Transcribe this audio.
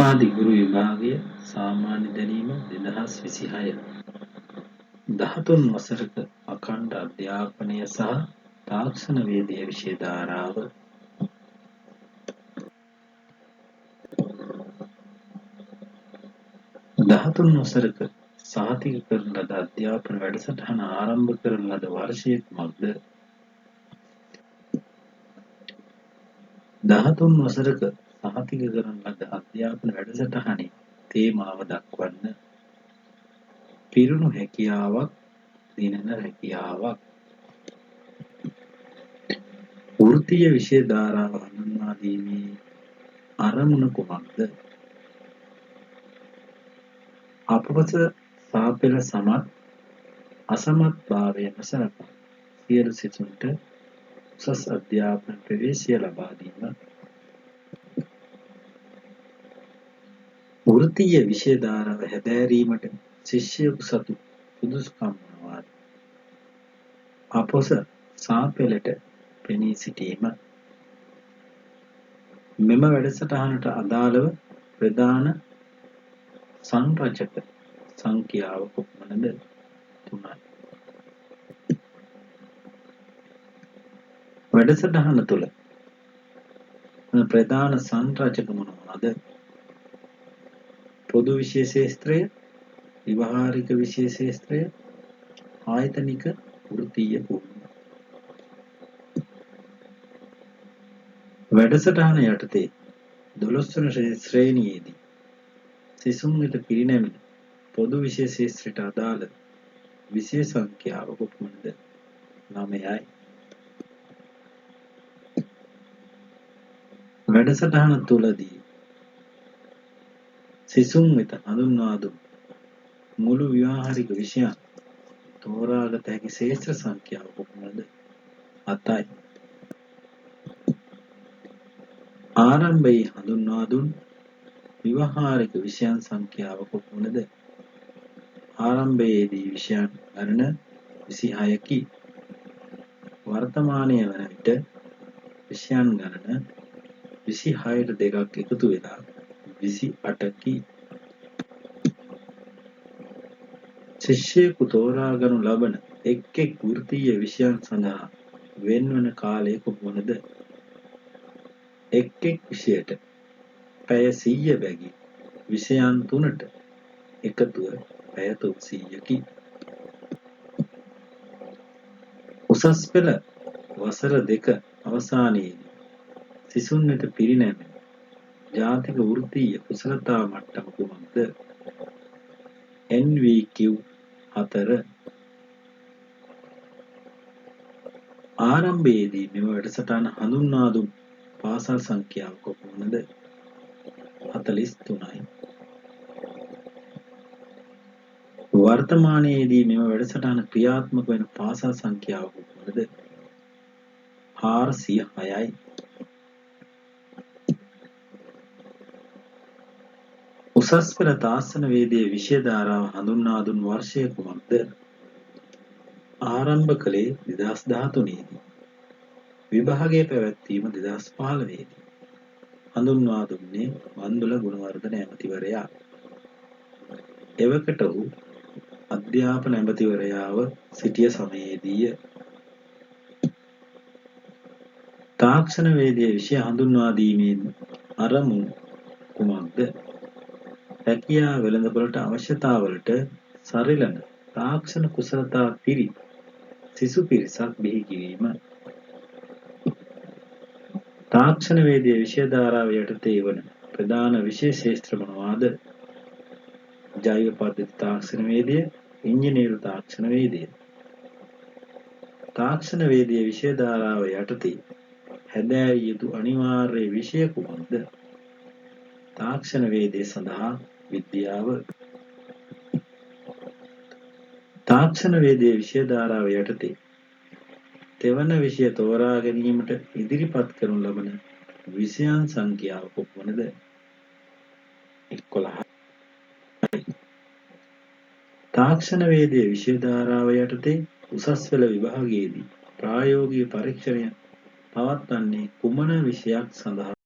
ආදි ගුරු විභාගය සාමාන්‍ය දැනීම 2026 13 වසරක අඛණ්ඩ අධ්‍යාපනය සහ තාක්ෂණ වේදිය විෂය ධාරාව 13 වසරක සහතික කරන ලද අධ්‍යාපන වැඩසටහන ආරම්භ කරන ලද වර්ෂය කුමක්ද? 13 වසරක සහතික කරන ලද අධ්‍යාපන වැඩසටහනේ තේමාව දක්වන්න. පිරුණු හැකියාවක්, දිනන හැකියාවක්. වෘත්තීය විෂය ධාරාව හඳුන්වා දීමේ අරමුණ කුමක්ද? අපවස සාපෙළ සමත් අසමත් භාවය නොසලකා සියලු සිසුන්ට උසස් අධ්‍යාපන ප්‍රවේශය ලබා දීම. වෘත්තීය විෂය ධාරාව හැදෑරීමට ශිෂ්‍යයෙකු සතු සුදුසුකම් මොනවාද? අපොස සාපෙළට පෙනී සිටීම. මෙම වැඩසටහනට අදාළව ප්‍රධාන සංරචක සංඛ්‍යාව කොපමණද? 3යි. වැඩසටහන තුළ ප්‍රධාන සංරචක මොනවාද? පොදු විෂය ශාස්ත්‍රය, ව්‍යවහාරික විෂය ශාස්ත්‍රය, ආයතනික වෘත්තීය පුහුණුව. වැඩසටහන යටතේ 12 වන ශ්‍රේණියේදී සිසුන් වෙත පිරිනැමෙන පොදු විෂය ශාස්ත්‍රයට අදාළ විෂය සංඛ්‍යාව කොපමණද? 9යි. වැඩසටහන තුළදී සිසුන් වෙත හඳුන්වා දුන් මුළු ව්‍යවහාරික විෂයන් තෝරාගත හැකි ශාස්ත්‍ර සංඛ්‍යාව කොපමණද? 7යි. ආරම්භයේ හඳුන්වා දුන් ව්‍යවහාරික විෂයන් සංඛ්‍යාව කොපමණද? ආරම්භයේදී විෂයන් ගණන 26කි. වර්තමානය වන විට විෂයන් ගණන 26ට දෙකක් එකතු වෙලා 28කි. ශිෂ්‍යයෙකු තෝරාගනු ලබන එක් එක් වෘත්තීය විෂයන් සඳහා වෙන්වන කාලය කොපමණද? එක් එක් විෂයට පැය 100 බැගින් විෂයන් 3ට එකතුව පැය 300කි. උසස් පෙළ වසර 2 අවසානයේදී සිසුන් වෙත පිරිනැමෙන ජාතික වෘත්තීය කුසලතා මට්ටම කුමක්ද? NVQ 4. ආරම්භයේදී මෙම වැඩසටහන හඳුන්වා දුන් පාසල් සංඛ්‍යාව කොපමණද? 43යි. වර්තමානයේදී මෙම වැඩසටහන ක්‍රියාත්මක වන පාසල් සංඛ්‍යාව කොපමණද? 406යි. උසස් පෙළ තාක්ෂණ වේදියේ විෂය ධාරාව හඳුන්වා දුන් වර්ෂය කුමක්ද? ආරම්භ කළේ 2013දී. විභාගය පැවැත්වීම 2015දී. හඳුන්වා දුන්නේ වන්දුල ගුණවර්ධන ඇමතිවරයා. එවකට ඔහු අධ්‍යාපන ඇමතිවරයාව සිටිය සමයේදීය. තාක්ෂණ වේදියේ විෂය හඳුන්වා දීමේ අරමුණු කුමක්ද? රැකියා වෙළඳපොළට අවශ්‍යතාවලට සරිලන තාක්ෂණ කුසලතා පිරි සිසු පිරිසක් බිහි කිරීම. තාක්ෂණ වේදියේ විෂය ධාරාව යටතේ වන ප්‍රධාන විෂය ශාස්ත්‍ර මොනවාද? ජෛව පද්ධති තාක්ෂණ වේදිය, ඉංජිනේරු තාක්ෂණ වේදිය. තාක්ෂණ වේදියේ විෂය ධාරාව යටතේ හැදෑරිය යුතු අනිවාර්ය විෂය කුමක්ද? තාක්ෂණ වේදිය සඳහා විද්‍යාව. තාක්ෂණ වේදියේ විෂය ධාරාව යටතේ තෙවන විෂය තෝරා ගැනීමට ඉදිරිපත් කරනු ලබන විෂයන් සංඛ්‍යාව කොපමණද? 11යි. තාක්ෂණ වේදියේ විෂය ධාරාව යටතේ උසස් පෙළ විභාගයේදී ප්‍රායෝගික පරීක්ෂණය පවත්වන්නේ කුමන විෂයක් සඳහා?